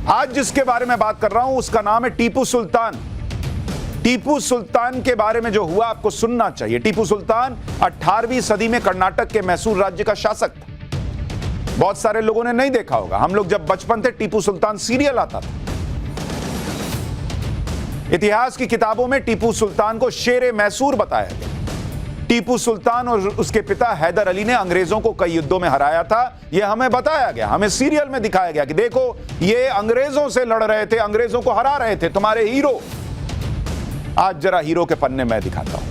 आज जिसके बारे में बात कर रहा हूं उसका नाम है टीपू सुल्तान। टीपू सुल्तान के बारे में जो हुआ आपको सुनना चाहिए। टीपू सुल्तान 18वीं सदी में कर्नाटक के मैसूर राज्य का शासक था। बहुत सारे लोगों ने नहीं देखा होगा, हम लोग जब बचपन थे टीपू सुल्तान सीरियल आता था। इतिहास की किताबों में टीपू सुल्तान को शेरे मैसूर बताया गया। टीपू सुल्तान और उसके पिता हैदर अली ने अंग्रेजों को कई युद्धों में हराया था। यह हमें बताया गया, हमें सीरियल में दिखाया गया कि देखो ये अंग्रेजों से लड़ रहे थे, अंग्रेजों को हरा रहे थे, तुम्हारे हीरो। आज जरा हीरो के पन्ने मैं दिखाता हूं।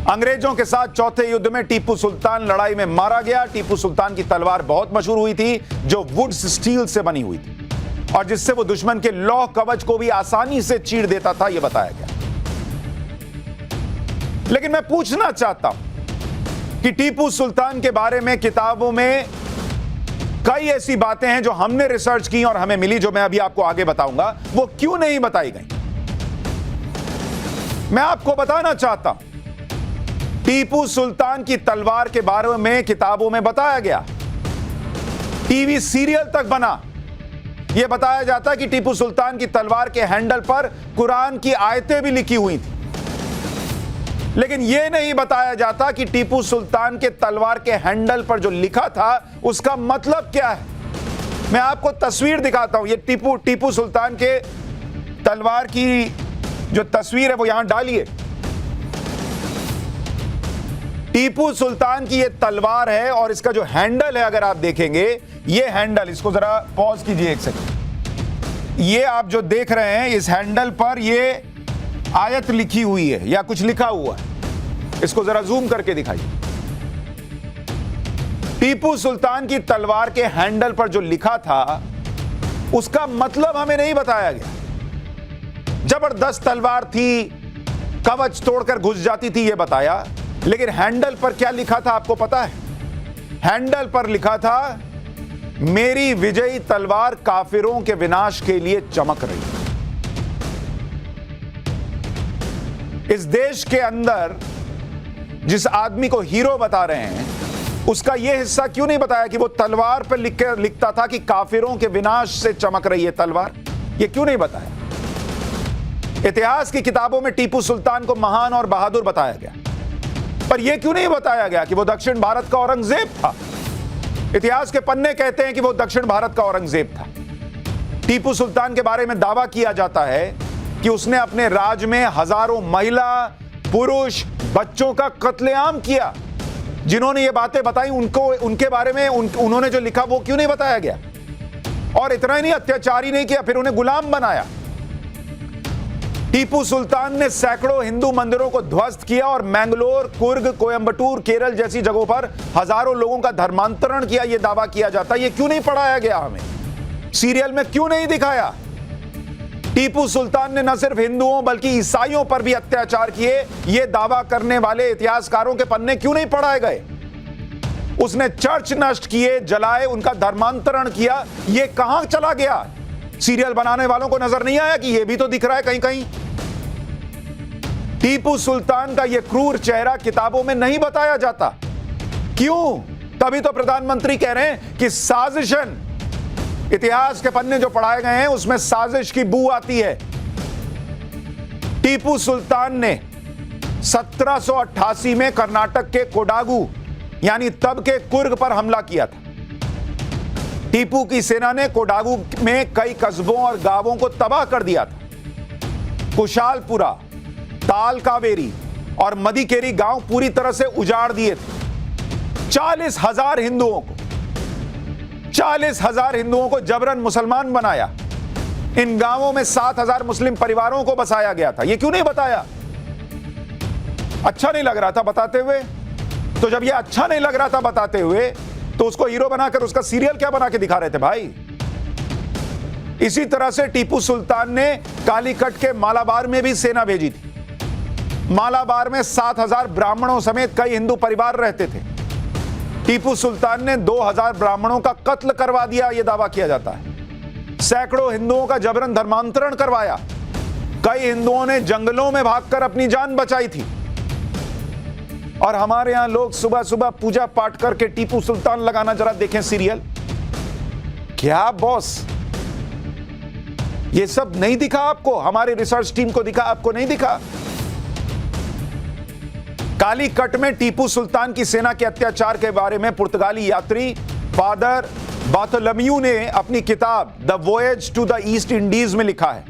अंग्रेजों के साथ चौथे युद्ध में टीपू सुल्तान लड़ाई में मारा गया। टीपू सुल्तान की तलवार बहुत मशहूर हुई थी, जो वुड्स स्टील से बनी हुई थी और जिससे वो दुश्मन के लौह कवच को भी आसानी से चीर देता था, यह बताया गया। लेकिन मैं पूछना चाहता हूं कि टीपू सुल्तान के बारे में किताबों में कई ऐसी बातें हैं जो हमने रिसर्च की और हमें मिली, जो मैं अभी आपको आगे बताऊंगा, वो क्यों नहीं बताई गई। मैं आपको बताना चाहता हूं टीपू सुल्तान की तलवार के बारे में किताबों में बताया गया, टीवी सीरियल तक बना। यह बताया जाता है कि टीपू सुल्तान की तलवार के हैंडल पर कुरान की आयतें भी लिखी हुई थी। लेकिन यह नहीं बताया जाता कि टीपू सुल्तान के तलवार के हैंडल पर जो लिखा था उसका मतलब क्या है। मैं आपको तस्वीर दिखाता हूं। यह टीपू सुल्तान के तलवार की जो तस्वीर है वो यहां डालिए। टीपू सुल्तान की यह तलवार है और इसका जो हैंडल है, अगर आप देखेंगे, ये हैंडल, इसको जरा पॉज कीजिए एक सेकंड। ये आप जो देख रहे हैं, इस हैंडल पर ये आयत लिखी हुई है या कुछ लिखा हुआ है। इसको जरा जूम करके दिखाइए। टीपू सुल्तान की तलवार के हैंडल पर जो लिखा था उसका मतलब हमें नहीं बताया गया। जबरदस्त तलवार थी, कवच तोड़कर घुस जाती थी, यह बताया। लेकिन हैंडल पर क्या लिखा था आपको पता है? हैंडल पर लिखा था, मेरी विजयी तलवार काफिरों के विनाश के लिए चमक रही है। इस देश के अंदर जिस आदमी को हीरो बता रहे हैं, उसका यह हिस्सा क्यों नहीं बताया कि वो तलवार पर लिखता था कि काफिरों के विनाश से चमक रही है तलवार? यह क्यों नहीं बताया? इतिहास की किताबों में टीपू सुल्तान को महान और बहादुर बताया गया, पर यह क्यों नहीं बताया गया कि वो दक्षिण भारत का औरंगजेब था? इतिहास के पन्ने कहते हैं कि वो दक्षिण भारत का औरंगजेब था। टीपू सुल्तान के बारे में दावा किया जाता है कि उसने अपने राज में हजारों महिला, पुरुष, बच्चों का कत्लेआम किया। जिन्होंने ये बातें बताई उनके बारे में उन्होंने जो लिखा वो क्यों नहीं बताया गया? और इतना ही नहीं, अत्याचार ही नहीं किया, फिर उन्हें गुलाम बनाया। टीपू सुल्तान ने सैकड़ों हिंदू मंदिरों को ध्वस्त किया और मैंगलोर, कुर्ग, कोयंबटूर, केरल जैसी जगहों पर हजारों लोगों का धर्मांतरण किया, यह दावा किया जाता है। यह क्यों नहीं पढ़ाया गया हमें? सीरियल में क्यों नहीं दिखाया? टीपू सुल्तान ने न सिर्फ हिंदुओं बल्कि ईसाइयों पर भी अत्याचार किए, यह दावा करने वाले इतिहासकारों के पन्ने क्यों नहीं पढ़ाए गए? उसने चर्च नष्ट किए, जलाए, उनका धर्मांतरण किया, यह कहां चला गया? सीरियल बनाने वालों को नजर नहीं आया कि यह भी तो दिख रहा है कहीं कहीं? टीपू सुल्तान का यह क्रूर चेहरा किताबों में नहीं बताया जाता। क्यों? तभी तो प्रधानमंत्री कह रहे हैं कि साजिशन। इतिहास के पन्ने जो पढ़ाए गए हैं उसमें साजिश की बू आती है। टीपू सुल्तान ने 1788 में कर्नाटक के कोडागु यानी तब के कुर्ग पर हमला किया था। टीपू की सेना ने कोडागु में कई कस्बों और गांवों को तबाह कर दिया था। कुशालपुरा, ताल कावेरी और मदिकेरी गांव पूरी तरह से उजाड़ दिए थे। 40,000 हिंदुओं को जबरन मुसलमान बनाया। इन गांवों में 7,000 मुस्लिम परिवारों को बसाया गया था। यह क्यों नहीं बताया? अच्छा नहीं लग रहा था बताते हुए? तो जब यह अच्छा नहीं लग रहा था बताते हुए, तो उसको हीरो बनाकर उसका सीरियल क्या बना के दिखा रहे थे भाई? इसी तरह से टीपू सुल्तान ने कालीकट के मालाबार में भी सेना भेजी थी। मालाबार में 7,000 ब्राह्मणों समेत कई हिंदू परिवार रहते थे। टीपू सुल्तान ने 2,000 ब्राह्मणों का कत्ल करवा दिया, यह दावा किया जाता है। सैकड़ों हिंदुओं का जबरन धर्मांतरण करवाया। कई हिंदुओं ने जंगलों में भागकर अपनी जान बचाई थी। और हमारे यहां लोग सुबह सुबह पूजा पाठ करके टीपू सुल्तान लगाना, जरा देखें सीरियल। क्या बॉस, ये सब नहीं दिखा आपको? हमारी रिसर्च टीम को दिखा, आपको नहीं दिखा? कालीकट में टीपू सुल्तान की सेना के अत्याचार के बारे में पुर्तगाली यात्री फादर बार्थोलोम्यू ने अपनी किताब the voyage to the East Indies में लिखा है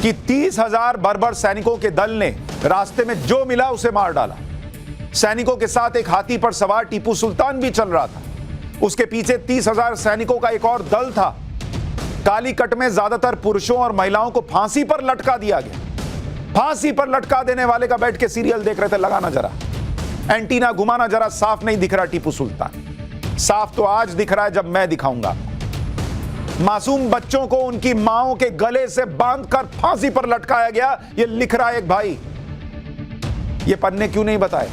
कि 30,000 बर्बर सैनिकों के दल ने रास्ते में जो मिला उसे मार डाला। सैनिकों के साथ एक हाथी पर सवार टीपू सुल्तान भी चल रहा था। उसके पीछे 30,000 सैनिकों का एक और दल था। कालीकट में ज्यादातर पुरुषों और महिलाओं को फांसी पर लटका दिया गया। फांसी पर लटका देने वाले का बैठ के सीरियल देख रहे थे। लगाना जरा, एंटीना घुमाना जरा, साफ नहीं दिख रहा टीपू सुल्तान। साफ तो आज दिख रहा है जब मैं दिखाऊंगा। मासूम बच्चों को उनकी मांओं के गले से बांधकर फांसी पर लटकाया गया, यह लिख रहा है एक भाई। ये पन्ने क्यों नहीं बताए?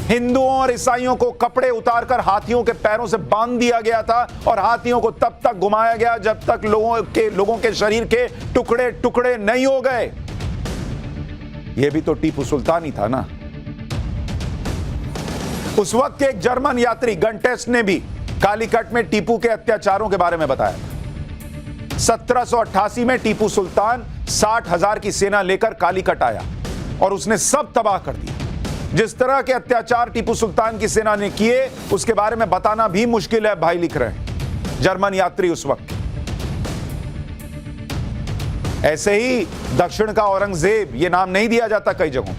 हिंदुओं और ईसाइयों को कपड़े उतारकर हाथियों के पैरों से बांध दिया गया था और हाथियों को तब तक घुमाया गया जब तक लोगों के शरीर के टुकड़े टुकड़े नहीं हो गए। यह भी तो टीपू सुल्तान ही था ना। उस वक्त के एक जर्मन यात्री गंटेस्ट ने भी कालीकट में टीपू के अत्याचारों के बारे में बताया था। 1788 में टीपू सुल्तान 60,000 की सेना लेकर कालीकट आया और उसने सब तबाह कर दिया। जिस तरह के अत्याचार टीपू सुल्तान की सेना ने किए उसके बारे में बताना भी मुश्किल है, भाई लिख रहे हैं जर्मन यात्री उस वक्त। ऐसे ही दक्षिण का औरंगजेब, यह नाम नहीं दिया जाता कई जगहों।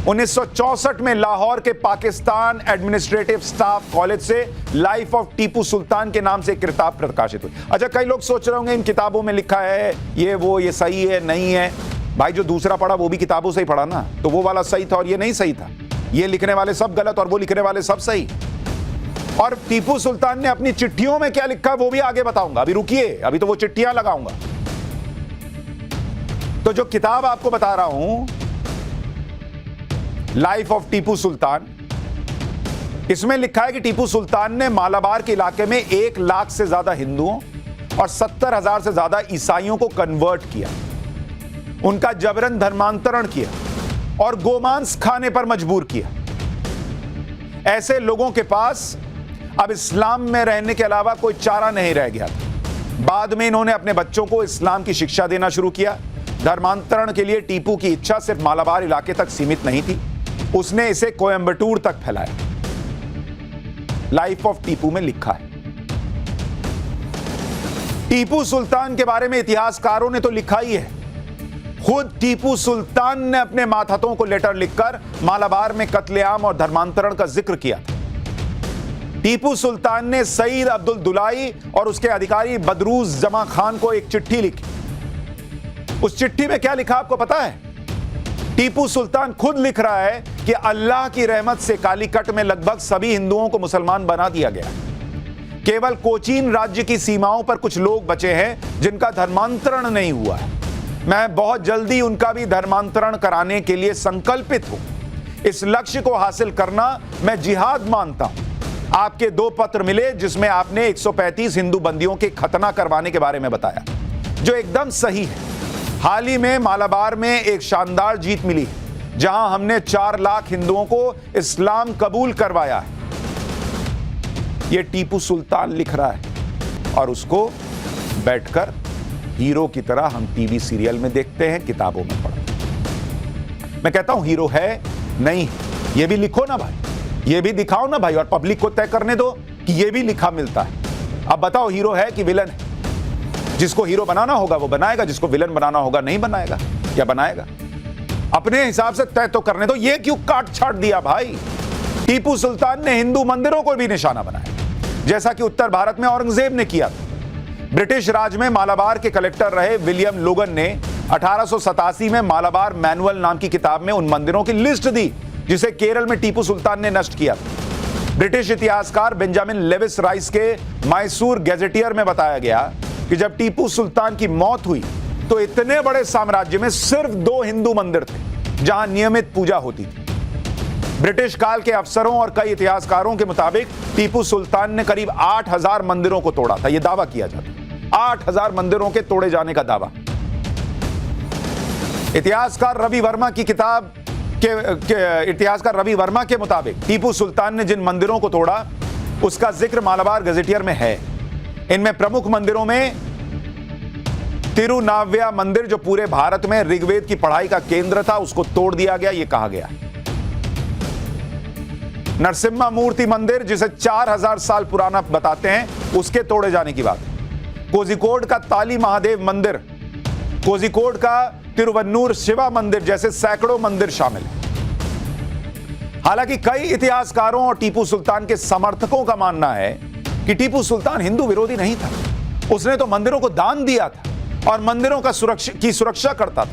1964 में लाहौर के पाकिस्तान एडमिनिस्ट्रेटिव स्टाफ कॉलेज से लाइफ ऑफ टीपू सुल्तान के नाम से एक किताब प्रकाशित हुई। अच्छा, कई लोग सोच रहे होंगे इन किताबों में लिखा है ये वो, ये सही है नहीं है। भाई जो दूसरा पढ़ा वो भी किताबों से ही पढ़ा ना, तो वो वाला सही था और ये नहीं सही था। ये लिखने वाले सब गलत और वो लिखने वाले सब सही। और टीपू सुल्तान ने अपनी चिट्ठियों में क्या लिखा वो भी आगे बताऊंगा। अभी रुकिए, अभी तो वो चिट्ठियां लगाऊंगा। तो जो किताब आपको बता रहा हूं, लाइफ ऑफ टीपू सुल्तान, इसमें लिखा है कि टीपू सुल्तान ने मालाबार के इलाके में 1 लाख से ज्यादा हिंदुओं और 70,000 से ज्यादा ईसाइयों को कन्वर्ट किया, उनका जबरन धर्मांतरण किया और गोमांस खाने पर मजबूर किया। ऐसे लोगों के पास अब इस्लाम में रहने के अलावा कोई चारा नहीं रह गया था। बाद में इन्होंने अपने बच्चों को इस्लाम की शिक्षा देना शुरू किया। धर्मांतरण के लिए टीपू की इच्छा सिर्फ मालाबार इलाके तक सीमित नहीं थी, उसने इसे कोयंबटूर तक फैलाया। लाइफ ऑफ टीपू में लिखा है। टीपू सुल्तान के बारे में इतिहासकारों ने तो लिखा ही है। खुद टीपू सुल्तान ने अपने मातहतों को लेटर लिखकर मालाबार में कत्लेआम और धर्मांतरण का जिक्र किया था। टीपू सुल्तान ने सईद अब्दुल दुलाई और उसके अधिकारी बदरूज जमा खान को एक चिट्ठी लिखी। उस चिट्ठी में क्या लिखा आपको पता है? टीपू सुल्तान खुद लिख रहा है कि अल्लाह की रहमत से कालीकट में लगभग सभी हिंदुओं को मुसलमान बना दिया गया। केवल कोचीन राज्य की सीमाओं पर कुछ लोग बचे हैं जिनका धर्मांतरण नहीं हुआ है। मैं बहुत जल्दी उनका भी धर्मांतरण कराने के लिए संकल्पित हूं। इस लक्ष्य को हासिल करना मैं जिहाद मानता हूं। आपके 2 पत्र मिले जिसमें आपने 135 हिंदू बंदियों के खतना करवाने के बारे में बताया, जो एकदम सही है। हाल ही में मालाबार में एक शानदार जीत मिली जहां हमने 4 लाख हिंदुओं को इस्लाम कबूल करवाया है। यह टीपू सुल्तान लिख रहा है और उसको बैठकर हीरो की तरह हम टीवी सीरियल में देखते हैं, किताबों में पढ़ते हैं। मैं कहता हूं हीरो है नहीं, यह भी लिखो ना भाई, यह भी दिखाओ ना भाई, और पब्लिक को तय करने दो कि यह भी लिखा मिलता है। अब बताओ हीरो है कि विलन है? जिसको हीरो बनाना होगा वो बनाएगा, जिसको विलन बनाना होगा नहीं बनाएगा, या बनाएगा। अपने हिसाब से तय तो करने दो। ये क्यों काट छाट दिया भाई? टीपू सुल्तान ने हिंदू मंदिरों को भी निशाना बनाया, जैसा कि उत्तर भारत में औरंगजेब ने किया था। ब्रिटिश राज में मालाबार के कलेक्टर रहे विलियम लोगन ने 1887 में मालाबार मैनुअल नाम की किताब में उन मंदिरों की लिस्ट दी जिसे केरल में टीपू सुल्तान ने नष्ट किया। ब्रिटिश इतिहासकार बेंजामिन लेविस राइस के मैसूर गैजेटियर में बताया गया कि जब टीपू सुल्तान की मौत हुई तो इतने बड़े साम्राज्य में सिर्फ 2 हिंदू मंदिर थे जहां नियमित पूजा होती थी। ब्रिटिश काल के अफसरों और कई इतिहासकारों के मुताबिक टीपू सुल्तान ने करीब 8,000 मंदिरों को तोड़ा था। यह दावा किया जाता है 8,000 मंदिरों के तोड़े जाने का दावा। इतिहासकार रवि वर्मा के मुताबिक टीपू सुल्तान ने जिन मंदिरों को तोड़ा उसका जिक्र मालाबार गजेटियर में है। इनमें प्रमुख मंदिरों में तिरुनाव्या मंदिर जो पूरे भारत में ऋग्वेद की पढ़ाई का केंद्र था, उसको तोड़ दिया गया, यह कहा गया। नरसिम्हा मूर्ति मंदिर जिसे 4000 साल पुराना बताते हैं, उसके तोड़े जाने की बात। कोझिकोड का ताली महादेव मंदिर, कोझिकोड का तिरुवन्नूर शिवा मंदिर जैसे सैकड़ों मंदिर शामिल हैं। हालांकि कई इतिहासकारों और टीपू सुल्तान के समर्थकों का मानना है कि टीपू सुल्तान हिंदू विरोधी नहीं था। उसने तो मंदिरों को दान दिया था और मंदिरों का सुरक्षा करता था।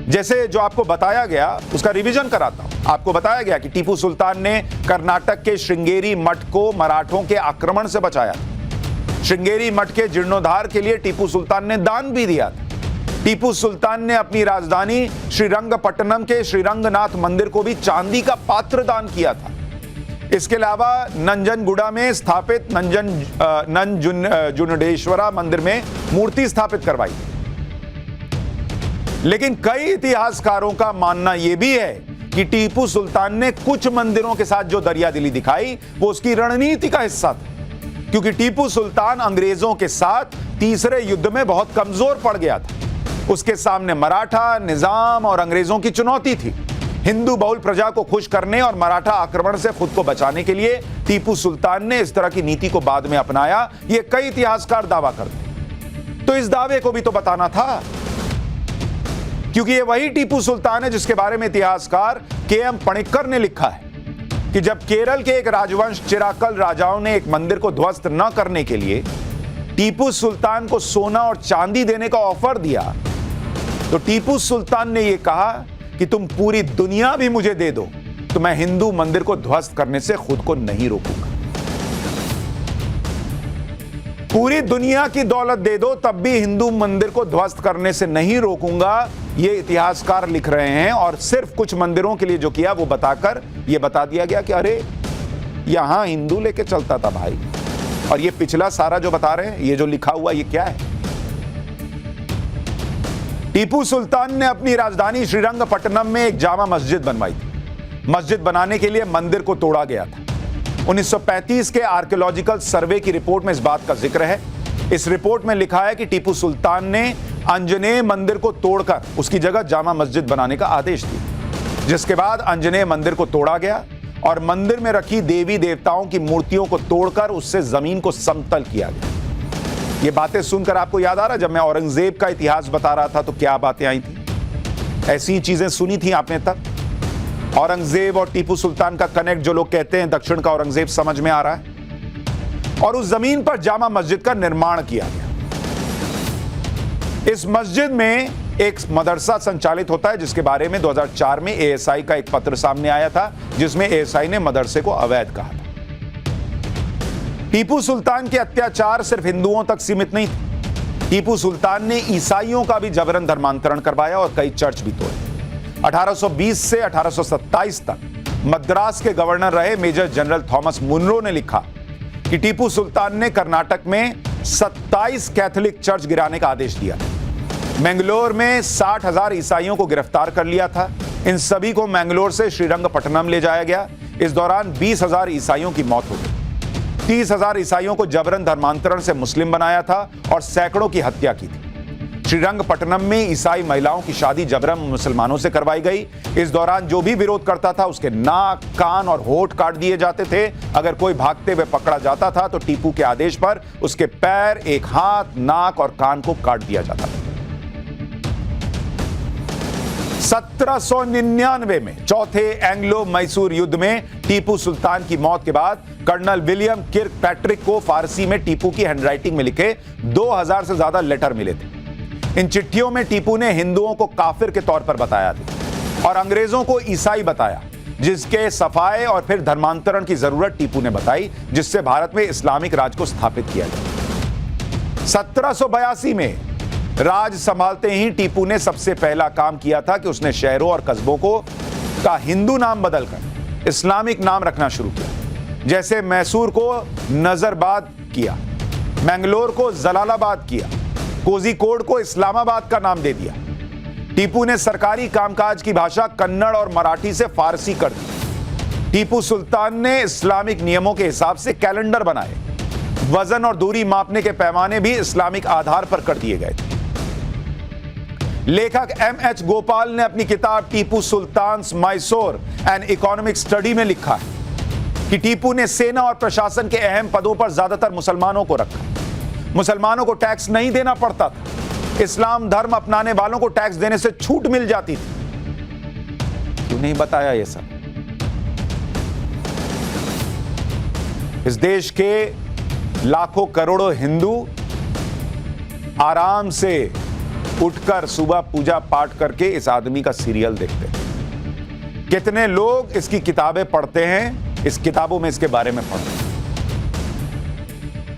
जैसे जो आपको बताया गया, उसका रिवीजन कराता हूं। आपको बताया गया कि टीपू सुल्तान ने कर्नाटक के श्रृंगेरी मठ को मराठों के आक्रमण से बचाया था। श्रृंगेरी मठ के जीर्णोद्धार के लिए टीपू सुल्तान ने दान भी दिया था। टीपू सुल्तान ने अपनी राजधानी श्रीरंगपट्टनम के श्रीरंगनाथ मंदिर को भी चांदी का पात्र दान किया था। इसके अलावा नंजनगुड़ा में स्थापित नंजुंडेश्वरा मंदिर में मूर्ति स्थापित करवाई। लेकिन कई इतिहासकारों का मानना यह भी है कि टीपू सुल्तान ने कुछ मंदिरों के साथ जो दरियादिली दिखाई, वो उसकी रणनीति का हिस्सा था, क्योंकि टीपू सुल्तान अंग्रेजों के साथ तीसरे युद्ध में बहुत कमजोर पड़ गया था। उसके सामने मराठा निजाम और अंग्रेजों की चुनौती थी। हिंदू बहुल प्रजा को खुश करने और मराठा आक्रमण से खुद को बचाने के लिए टीपू सुल्तान ने इस तरह की नीति को बाद में अपनाया, ये कई इतिहासकार दावा करते। तो इस दावे को भी तो बताना था, क्योंकि ये वही टीपू सुल्तान है जिसके बारे में इतिहासकार के.एम. पणिक्कर ने लिखा है कि जब केरल के एक राजवंश चिराकल राजाओं ने एक मंदिर को ध्वस्त न करने के लिए टीपू सुल्तान को सोना और चांदी देने का ऑफर दिया, तो टीपू सुल्तान ने यह कहा कि तुम पूरी दुनिया भी मुझे दे दो तो मैं हिंदू मंदिर को ध्वस्त करने से खुद को नहीं रोकूंगा। पूरी दुनिया की दौलत दे दो तब भी हिंदू मंदिर को ध्वस्त करने से नहीं रोकूंगा, ये इतिहासकार लिख रहे हैं। और सिर्फ कुछ मंदिरों के लिए जो किया वो बताकर ये बता दिया गया कि अरे यहां हिंदू लेके चलता था भाई। और ये पिछला सारा जो बता रहे हैं, ये जो लिखा हुआ, ये क्या है? टीपू सुल्तान ने अपनी राजधानी श्रीरंगपट्टनम में एक जामा मस्जिद बनवाई थी। मस्जिद बनाने के लिए मंदिर को तोड़ा गया था। 1935 के आर्कियोलॉजिकल सर्वे की रिपोर्ट में इस बात का जिक्र है। इस रिपोर्ट में लिखा है कि टीपू सुल्तान ने आंजनेय मंदिर को तोड़कर उसकी जगह जामा मस्जिद बनाने का आदेश दिया, जिसके बाद आंजनेय मंदिर को तोड़ा गया और मंदिर में रखी देवी देवताओं की मूर्तियों को तोड़कर उससे जमीन को समतल किया गया। ये बातें सुनकर आपको याद आ रहा है जब मैं औरंगजेब का इतिहास बता रहा था तो क्या बातें आई थी? ऐसी चीजें सुनी थी आपने तब? औरंगजेब और टीपू सुल्तान का कनेक्ट जो लोग कहते हैं दक्षिण का औरंगजेब, समझ में आ रहा है। और उस जमीन पर जामा मस्जिद का निर्माण किया गया। इस मस्जिद में एक मदरसा संचालित होता है, जिसके बारे में 2004 में एएसआई का एक पत्र सामने आया था, जिसमें एएसआई ने मदरसे को अवैध कहा था। टीपू सुल्तान के अत्याचार सिर्फ हिंदुओं तक सीमित नहीं थे। टीपू सुल्तान ने ईसाइयों का भी जबरन धर्मांतरण करवाया और कई चर्च भी तोड़े। 1820 से 1827 तक मद्रास के गवर्नर रहे मेजर जनरल थॉमस मुनरो ने लिखा कि टीपू सुल्तान ने कर्नाटक में 27 कैथोलिक चर्च गिराने का आदेश दिया। मैंगलोर में 60,000 ईसाइयों को गिरफ्तार कर लिया था। इन सभी को मैंगलोर से श्रीरंगपट्टनम ले जाया गया। इस दौरान 20,000 ईसाइयों की मौत हो गई। 30,000 ईसाइयों को जबरन धर्मांतरण से मुस्लिम बनाया था और सैकड़ों की हत्या की थी। श्रीरंगपट्टनम में ईसाई महिलाओं की शादी जबरन मुसलमानों से करवाई गई। इस दौरान जो भी विरोध करता था उसके नाक, कान और होठ काट दिए जाते थे। अगर कोई भागते हुए पकड़ा जाता था तो टीपू के आदेश पर उसके पैर, एक हाथ, नाक और कान को काट दिया जाता था। 1799 में चौथे एंग्लो मैसूर युद्ध में टीपू सुल्तान की मौत के बाद कर्नल विलियम किर्क पैट्रिक को फारसी में टीपू की हैंडराइटिंग में लिखे 2000 से ज्यादा लेटर मिले थे। इन चिट्ठियों में टीपू ने हिंदुओं को काफिर के तौर पर बताया था और अंग्रेजों को ईसाई बताया, जिसके सफाए और फिर धर्मांतरण की जरूरत टीपू ने बताई, जिससे भारत में इस्लामिक राज को स्थापित किया गया। 1782 में राज संभालते ही टीपू ने सबसे पहला काम किया था कि उसने शहरों और कस्बों का हिंदू नाम बदलकर इस्लामिक नाम रखना शुरू किया। जैसे मैसूर को नजरबाद किया, मैंगलोर को जलालाबाद किया, कोझिकोड को इस्लामाबाद का नाम दे दिया। टीपू ने सरकारी कामकाज की भाषा कन्नड़ और मराठी से फारसी कर दी। टीपू सुल्तान ने इस्लामिक नियमों के हिसाब से कैलेंडर बनाए। वजन और दूरी मापने के पैमाने भी इस्लामिक आधार पर कर दिए गए थे। लेखक M.H. गोपाल ने अपनी किताब Tipu Sultan's Mysore an economic study में लिखा है कि टीपू ने सेना और प्रशासन के अहम पदों पर ज्यादातर मुसलमानों को रखा। मुसलमानों को टैक्स नहीं देना पड़ता था। इस्लाम धर्म अपनाने वालों को टैक्स देने से छूट मिल जाती थी। क्यों नहीं बताया यह सब? इस देश के लाखों करोड़ों हिंदू आराम से उठकर सुबह पूजा पाठ करके इस आदमी का सीरियल देखते हैं। कितने लोग इसकी किताबें पढ़ते हैं, इस किताबों में इसके बारे में पढ़ते हैं।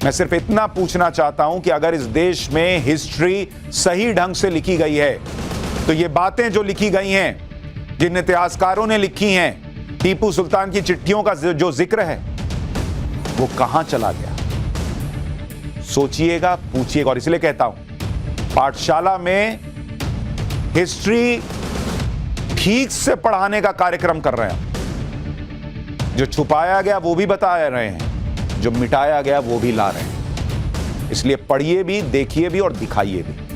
मैं सिर्फ इतना पूछना चाहता हूं कि अगर इस देश में हिस्ट्री सही ढंग से लिखी गई है तो ये बातें जो लिखी गई हैं, जिन इतिहासकारों ने लिखी हैं, टीपू सुल्तान की चिट्ठियों का जो जिक्र है, वो कहां चला गया? सोचिएगा, पूछिएगा। और इसलिए कहता हूं, पाठशाला में हिस्ट्री ठीक से पढ़ाने का कार्यक्रम कर रहे हैं। जो छुपाया गया वो भी बता रहे हैं, जो मिटाया गया वो भी ला रहे हैं। इसलिए पढ़िए भी, देखिए भी और दिखाइए भी।